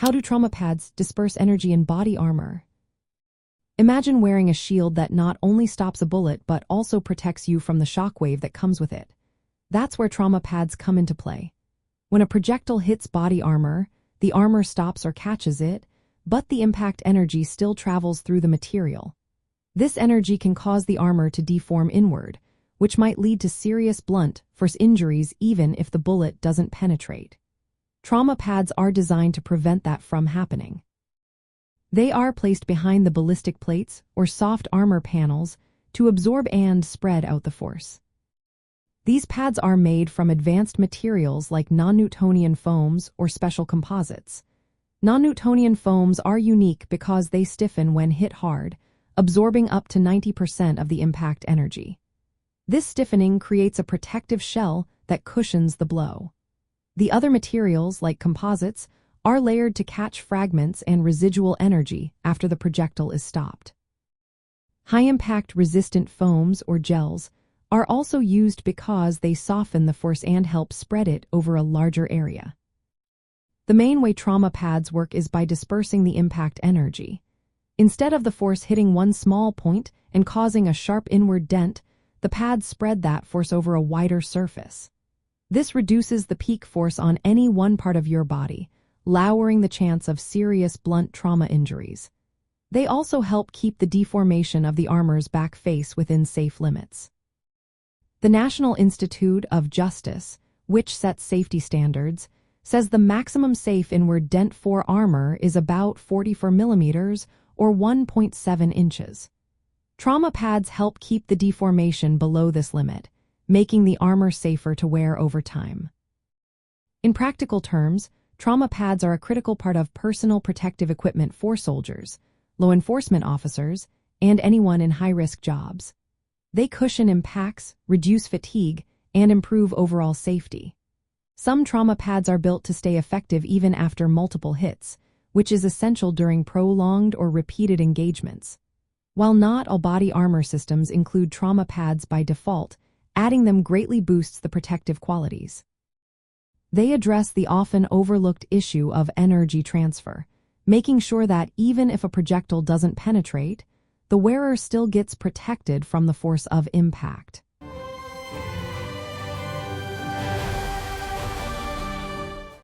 How do trauma pads disperse energy in body armor? Imagine wearing a shield that not only stops a bullet but also protects you from the shockwave that comes with it. That's where trauma pads come into play. When a projectile hits body armor, the armor stops or catches it, but the impact energy still travels through the material. This energy can cause the armor to deform inward, which might lead to serious blunt force injuries even if the bullet doesn't penetrate. Trauma pads are designed to prevent that from happening. They are placed behind the ballistic plates or soft armor panels to absorb and spread out the force. These pads are made from advanced materials like non-Newtonian foams or special composites. Non-Newtonian foams are unique because they stiffen when hit hard, absorbing up to 90% of the impact energy. This stiffening creates a protective shell that cushions the blow. The other materials, like composites, are layered to catch fragments and residual energy after the projectile is stopped. High-impact resistant foams or gels are also used because they soften the force and help spread it over a larger area. The main way trauma pads work is by dispersing the impact energy. Instead of the force hitting one small point and causing a sharp inward dent, the pads spread that force over a wider surface. This reduces the peak force on any one part of your body, lowering the chance of serious blunt trauma injuries. They also help keep the deformation of the armor's back face within safe limits. The National Institute of Justice, which sets safety standards, says the maximum safe inward dent for armor is about 44 millimeters or 1.7 inches. Trauma pads help keep the deformation below this limit, making the armor safer to wear over time. In practical terms, trauma pads are a critical part of personal protective equipment for soldiers, law enforcement officers, and anyone in high-risk jobs. They cushion impacts, reduce fatigue, and improve overall safety. Some trauma pads are built to stay effective even after multiple hits, which is essential during prolonged or repeated engagements. While not all body armor systems include trauma pads by default, adding them greatly boosts the protective qualities. They address the often overlooked issue of energy transfer, making sure that even if a projectile doesn't penetrate, the wearer still gets protected from the force of impact.